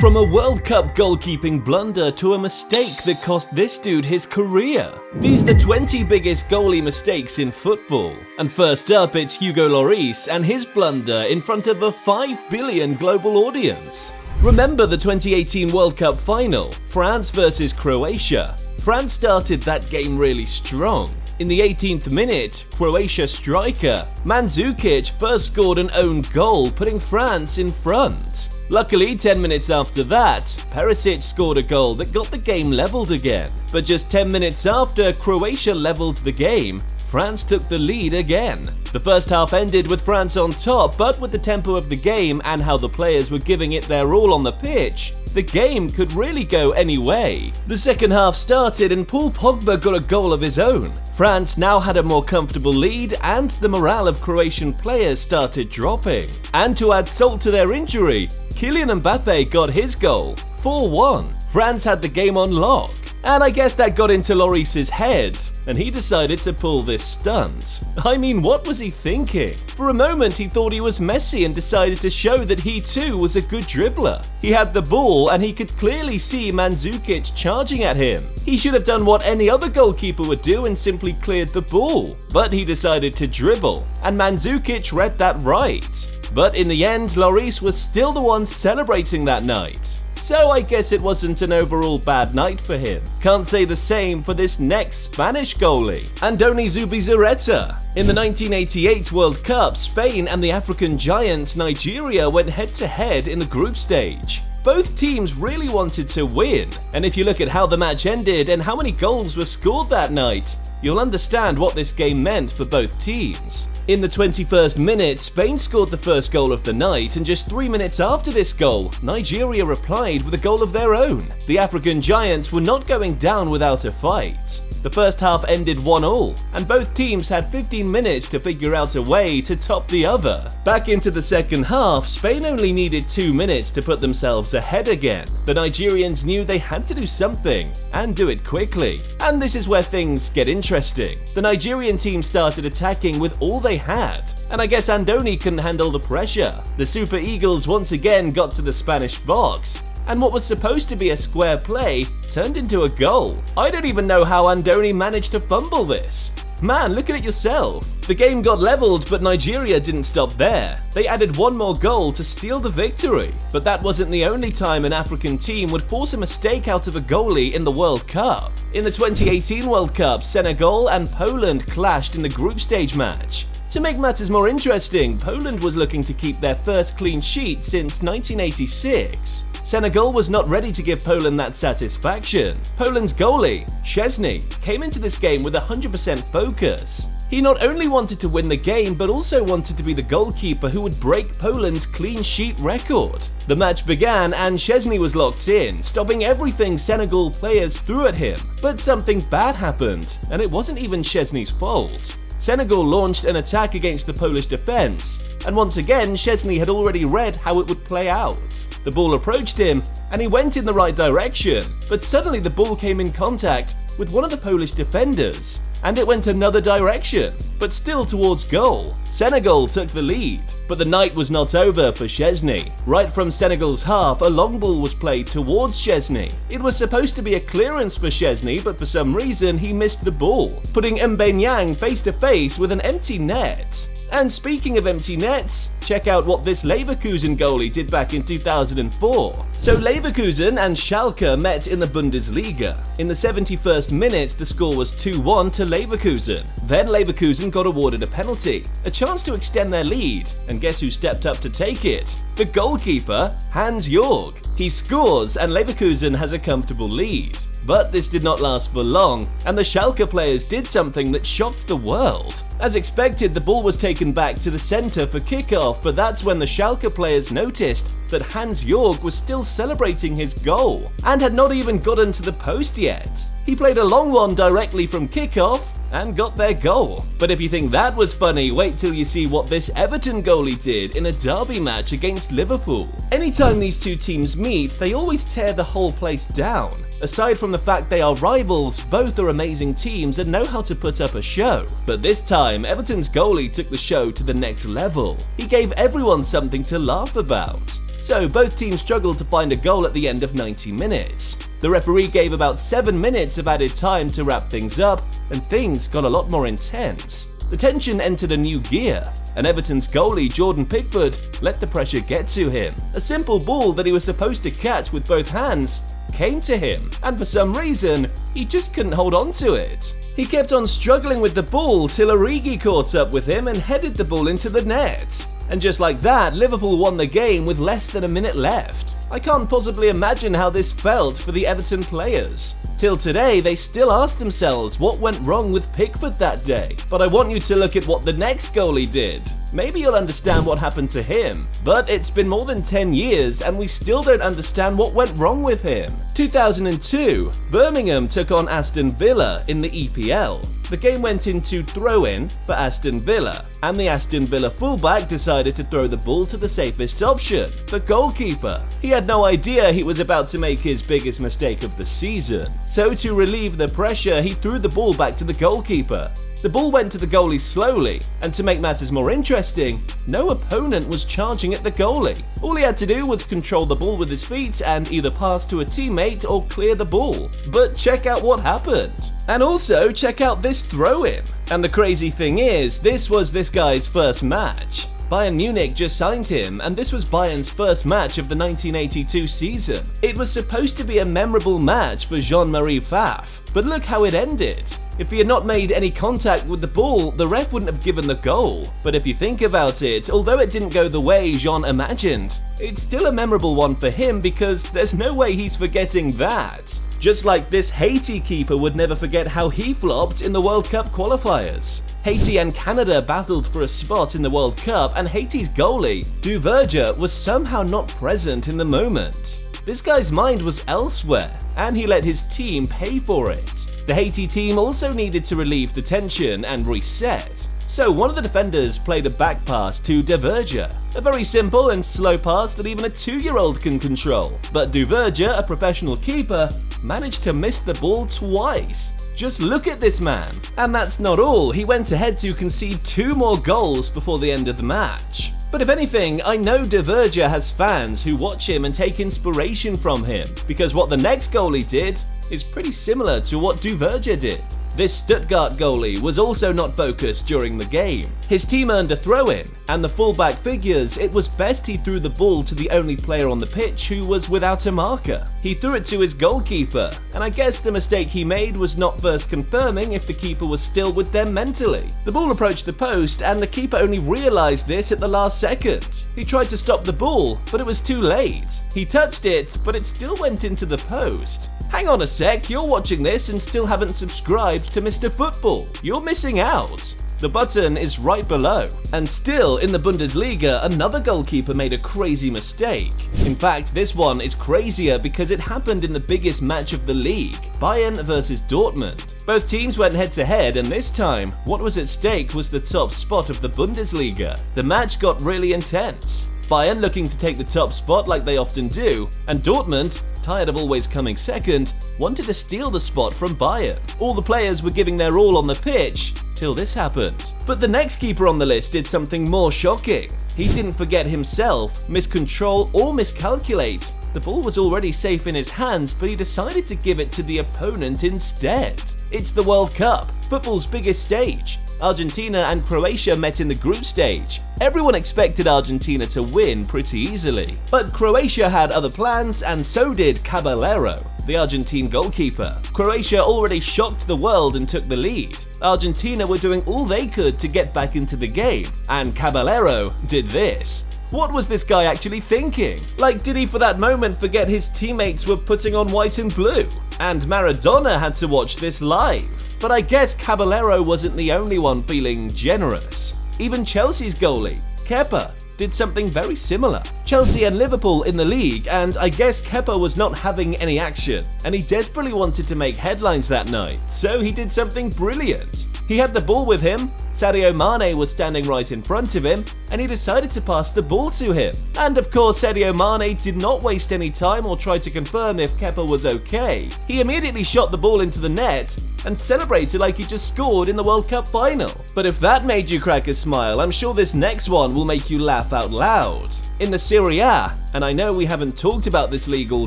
From a World Cup goalkeeping blunder to a mistake that cost this dude his career. These are the 20 biggest goalie mistakes in football. And first up, it's Hugo Lloris and his blunder in front of a 5 billion global audience. Remember the 2018 World Cup final, France versus Croatia? France started that game really strong. In the 18th minute, Croatia striker Mandzukic first scored an own goal, putting France in front. Luckily, 10 minutes after that, Perisic scored a goal that got the game leveled again. But just 10 minutes after Croatia leveled the game, France took the lead again. The first half ended with France on top, but with the tempo of the game and how the players were giving it their all on the pitch, the game could really go any way. The second half started and Paul Pogba got a goal of his own. France now had a more comfortable lead and the morale of Croatian players started dropping. And to add salt to their injury, Kylian Mbappe got his goal, 4-1. France had the game on lock. And I guess that got into Lloris's head, and he decided to pull this stunt. I mean, what was he thinking? For a moment he thought he was Messi and decided to show that he too was a good dribbler. He had the ball and he could clearly see Mandzukic charging at him. He should have done what any other goalkeeper would do and simply cleared the ball. But he decided to dribble, and Mandzukic read that right. But in the end, Lloris was still the one celebrating that night. So I guess it wasn't an overall bad night for him. Can't say the same for this next Spanish goalie, Andoni Zubizarreta. In the 1988 World Cup, Spain and the African giant Nigeria went head-to-head in the group stage. Both teams really wanted to win, and if you look at how the match ended and how many goals were scored that night, you'll understand what this game meant for both teams. In the 21st minute, Spain scored the first goal of the night, and just 3 minutes after this goal, Nigeria replied with a goal of their own. The African giants were not going down without a fight. The first half ended 1-1, and both teams had 15 minutes to figure out a way to top the other. Back into the second half, Spain only needed 2 minutes to put themselves ahead again. The Nigerians knew they had to do something, and do it quickly. And this is where things get interesting. The Nigerian team started attacking with all they had, and I guess Andoni couldn't handle the pressure. The Super Eagles once again got to the Spanish box, and what was supposed to be a square play turned into a goal. I don't even know how Andoni managed to fumble this. Man, look at it yourself. The game got leveled, but Nigeria didn't stop there. They added one more goal to steal the victory. But that wasn't the only time an African team would force a mistake out of a goalie in the World Cup. In the 2018 World Cup, Senegal and Poland clashed in the group stage match. To make matters more interesting, Poland was looking to keep their first clean sheet since 1986. Senegal was not ready to give Poland that satisfaction. Poland's goalie, Szczesny, came into this game with 100% focus. He not only wanted to win the game, but also wanted to be the goalkeeper who would break Poland's clean sheet record. The match began and Szczesny was locked in, stopping everything Senegal players threw at him. But something bad happened, and it wasn't even Szczesny's fault. Senegal launched an attack against the Polish defense, and once again Szczesny had already read how it would play out. The ball approached him, and he went in the right direction, but suddenly the ball came in contact with one of the Polish defenders, and it went another direction, but still towards goal. Senegal took the lead, but the night was not over for Szczesny. Right from Senegal's half, a long ball was played towards Szczesny. It was supposed to be a clearance for Szczesny, but for some reason he missed the ball, putting Mbenyang face to face with an empty net. And speaking of empty nets, check out what this Leverkusen goalie did back in 2004. So Leverkusen and Schalke met in the Bundesliga. In the 71st minute, the score was 2-1 to Leverkusen. Then Leverkusen got awarded a penalty, a chance to extend their lead, and guess who stepped up to take it? The goalkeeper, Hans-Jörg. He scores and Leverkusen has a comfortable lead. But this did not last for long, and the Schalke players did something that shocked the world. As expected, the ball was taken back to the centre for kickoff, but that's when the Schalke players noticed that Hans-Jörg was still celebrating his goal, and had not even gotten to the post yet. He played a long one directly from kickoff, and got their goal. But if you think that was funny, wait till you see what this Everton goalie did in a derby match against Liverpool. Anytime these two teams meet, they always tear the whole place down. Aside from the fact they are rivals, both are amazing teams and know how to put up a show. But this time, Everton's goalie took the show to the next level. He gave everyone something to laugh about. so both teams struggled to find a goal at the end of 90 minutes. The referee gave about 7 minutes of added time to wrap things up, and things got a lot more intense. The tension entered a new gear, and Everton's goalie Jordan Pickford let the pressure get to him. A simple ball that he was supposed to catch with both hands came to him, and for some reason, he just couldn't hold on to it. He kept on struggling with the ball till Origi caught up with him and headed the ball into the net. And just like that, Liverpool won the game with less than a minute left. I can't possibly imagine how this felt for the Everton players. Till today, they still ask themselves what went wrong with Pickford that day. But I want you to look at what the next goalie did. Maybe you'll understand what happened to him. But it's been more than 10 years and we still don't understand what went wrong with him. 2002, Birmingham took on Aston Villa in the EPL. The game went into throw-in for Aston Villa, and the Aston Villa fullback decided to throw the ball to the safest option, the goalkeeper. He had no idea he was about to make his biggest mistake of the season. So to relieve the pressure, he threw the ball back to the goalkeeper. The ball went to the goalie slowly, and to make matters more interesting, no opponent was charging at the goalie. All he had to do was control the ball with his feet and either pass to a teammate or clear the ball. But check out what happened. And also check out this throw-in. And the crazy thing is, this was this guy's first match. Bayern Munich just signed him, and this was Bayern's first match of the 1982 season. It was supposed to be a memorable match for Jean-Marie Pfaff, but look how it ended. If he had not made any contact with the ball, the ref wouldn't have given the goal. But if you think about it, although it didn't go the way Jean imagined, it's still a memorable one for him because there's no way he's forgetting that. Just like this Haiti keeper would never forget how he flopped in the World Cup qualifiers. Haiti and Canada battled for a spot in the World Cup, and Haiti's goalie, Duverger, was somehow not present in the moment. This guy's mind was elsewhere, and he let his team pay for it. The Haiti team also needed to relieve the tension and reset. So one of the defenders played a back pass to Duverger, a very simple and slow pass that even a 2-year-old can control. But Duverger, a professional keeper, managed to miss the ball twice. Just look at this man. And that's not all, he went ahead to concede 2 more goals before the end of the match. But if anything, I know Duverger has fans who watch him and take inspiration from him, because what the next goalie did is pretty similar to what Duverger did. This Stuttgart goalie was also not focused during the game. His team earned a throw-in, and the fullback figures it was best he threw the ball to the only player on the pitch who was without a marker. He threw it to his goalkeeper, and I guess the mistake he made was not first confirming if the keeper was still with them mentally. The ball approached the post, and the keeper only realized this at the last second. He tried to stop the ball, but it was too late. He touched it, but it still went into the post. Hang on a sec, you're watching this and still haven't subscribed to Mr. Football. You're missing out. The button is right below. And still in the Bundesliga, another goalkeeper made a crazy mistake. In fact, this one is crazier because it happened in the biggest match of the league, Bayern versus Dortmund. Both teams went head to head, and this time, what was at stake was the top spot of the Bundesliga. The match got really intense. Bayern looking to take the top spot like they often do, and Dortmund, tired of always coming second, wanted to steal the spot from Bayern. All the players were giving their all on the pitch, till this happened. But the next keeper on the list did something more shocking. He didn't forget himself, miscontrol or miscalculate. The ball was already safe in his hands, but he decided to give it to the opponent instead. It's the World Cup, football's biggest stage. Argentina and Croatia met in the group stage. Everyone expected Argentina to win pretty easily. But Croatia had other plans, and so did Caballero, the Argentine goalkeeper. Croatia already shocked the world and took the lead. Argentina were doing all they could to get back into the game, and Caballero did this. What was this guy actually thinking? Like, did he for that moment forget his teammates were putting on white and blue? And Maradona had to watch this live. But I guess Caballero wasn't the only one feeling generous. Even Chelsea's goalie, Kepa, did something very similar. Chelsea and Liverpool in the league, and I guess Kepa was not having any action, and he desperately wanted to make headlines that night, so he did something brilliant. He had the ball with him, Sadio Mane was standing right in front of him, and he decided to pass the ball to him. And of course, Sadio Mane did not waste any time or try to confirm if Kepa was okay. He immediately shot the ball into the net and celebrated like he just scored in the World Cup final. But if that made you crack a smile, I'm sure this next one will make you laugh out loud. In the Serie A, and I know we haven't talked about this league all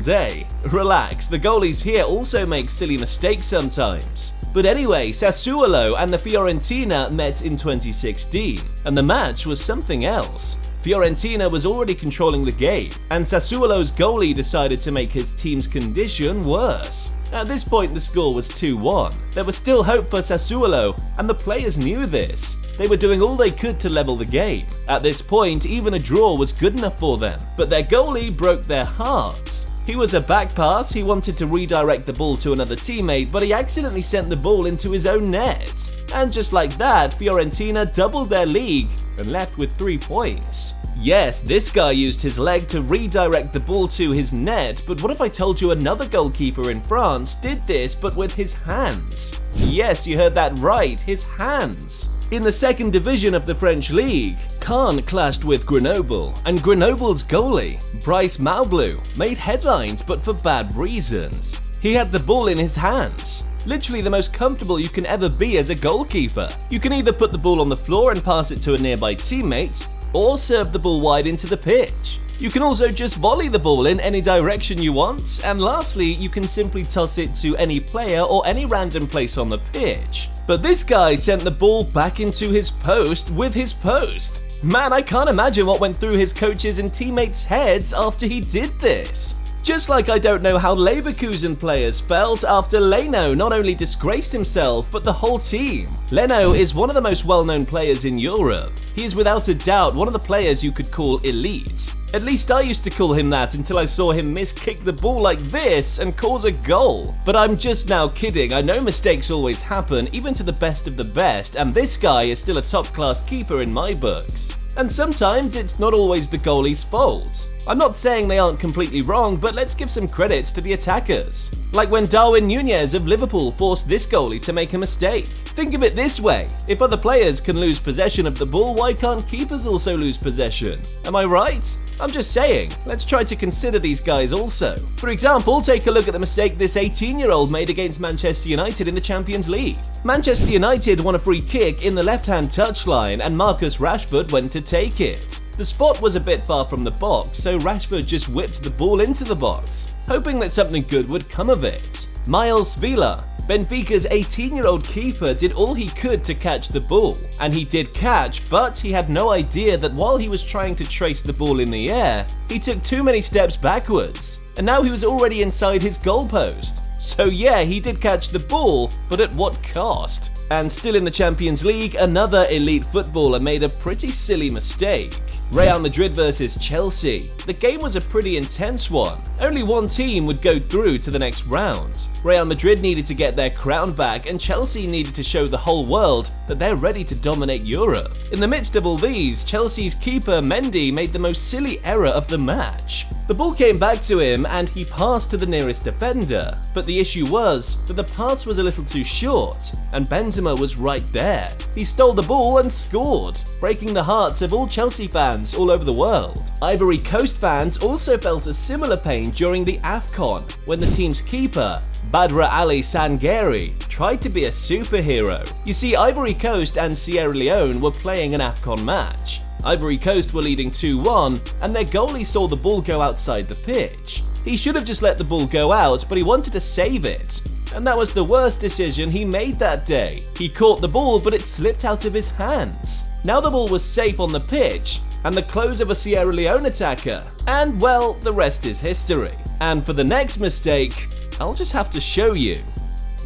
day, relax, the goalies here also make silly mistakes sometimes. But anyway, Sassuolo and the Fiorentina met in 2016, and the match was something else. Fiorentina was already controlling the game, and Sassuolo's goalie decided to make his team's condition worse. At this point, the score was 2-1. There was still hope for Sassuolo, and the players knew this. They were doing all they could to level the game. At this point, even a draw was good enough for them, but their goalie broke their hearts. He was a back pass, he wanted to redirect the ball to another teammate, but he accidentally sent the ball into his own net. And just like that, Fiorentina doubled their league and left with 3 points. Yes, this guy used his leg to redirect the ball to his net, but what if I told you another goalkeeper in France did this but with his hands? Yes, you heard that right, his hands. In the second division of the French league, Caen clashed with Grenoble, and Grenoble's goalie, Brice Maublou, made headlines but for bad reasons. He had the ball in his hands. Literally the most comfortable you can ever be as a goalkeeper. You can either put the ball on the floor and pass it to a nearby teammate, or serve the ball wide into the pitch. You can also just volley the ball in any direction you want, and lastly, you can simply toss it to any player or any random place on the pitch. But this guy sent the ball back into his post with his post. Man, I can't imagine what went through his coaches and teammates' heads after he did this. Just like I don't know how Leverkusen players felt after Leno not only disgraced himself, but the whole team. Leno is one of the most well-known players in Europe. He is without a doubt one of the players you could call elite. At least I used to call him that until I saw him miskick the ball like this and cause a goal. But I'm just now kidding, I know mistakes always happen, even to the best of the best, and this guy is still a top-class keeper in my books. And sometimes it's not always the goalie's fault. I'm not saying they aren't completely wrong, but let's give some credits to the attackers. Like when Darwin Núñez of Liverpool forced this goalie to make a mistake. Think of it this way, if other players can lose possession of the ball, why can't keepers also lose possession? Am I right? I'm just saying, let's try to consider these guys also. For example, take a look at the mistake this 18-year-old made against Manchester United in the Champions League. Manchester United won a free kick in the left-hand touchline and Marcus Rashford went to take it. The spot was a bit far from the box, so Rashford just whipped the ball into the box, hoping that something good would come of it. Miles Villa, Benfica's 18-year-old keeper, did all he could to catch the ball, and he did catch, but he had no idea that while he was trying to trace the ball in the air, he took too many steps backwards, and now he was already inside his goalpost. So yeah, he did catch the ball, but at what cost? And still in the Champions League, another elite footballer made a pretty silly mistake. Real Madrid versus Chelsea. The game was a pretty intense one. Only one team would go through to the next round. Real Madrid needed to get their crown back, and Chelsea needed to show the whole world that they're ready to dominate Europe. In the midst of all these, Chelsea's keeper Mendy made the most silly error of the match. The ball came back to him and he passed to the nearest defender, but the issue was that the pass was a little too short, and Benzema was right there. He stole the ball and scored, breaking the hearts of all Chelsea fans all over the world. Ivory Coast fans also felt a similar pain during the AFCON, when the team's keeper, Badra Ali Sangeri, tried to be a superhero. You see, Ivory Coast and Sierra Leone were playing an AFCON match. Ivory Coast were leading 2-1, and their goalie saw the ball go outside the pitch. He should have just let the ball go out, but he wanted to save it. And that was the worst decision he made that day. He caught the ball, but it slipped out of his hands. Now the ball was safe on the pitch, and the close of a Sierra Leone attacker. And well, the rest is history. And for the next mistake, I'll just have to show you.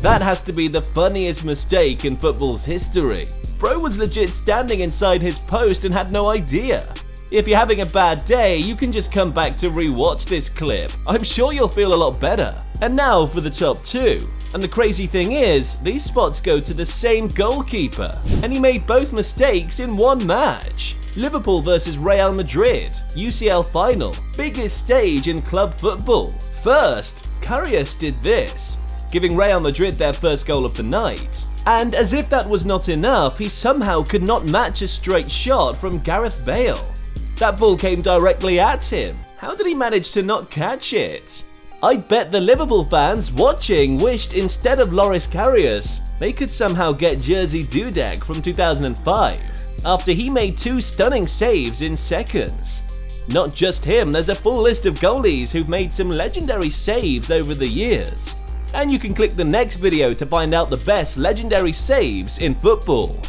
That has to be the funniest mistake in football's history. Bro was legit standing inside his post and had no idea. If you're having a bad day, you can just come back to rewatch this clip. I'm sure you'll feel a lot better. And now for the top two. And the crazy thing is, these spots go to the same goalkeeper, and he made both mistakes in one match. Liverpool versus Real Madrid, UCL final, biggest stage in club football. First, Karius did this. giving Real Madrid their first goal of the night. And as if that was not enough, he somehow could not match a straight shot from Gareth Bale. That ball came directly at him. How did he manage to not catch it? I bet the Liverpool fans watching wished instead of Loris Karius, they could somehow get Jerzy Dudek from 2005, after he made 2 stunning saves in seconds. Not just him, there's a full list of goalies who've made some legendary saves over the years. And you can click the next video to find out the best legendary saves in football.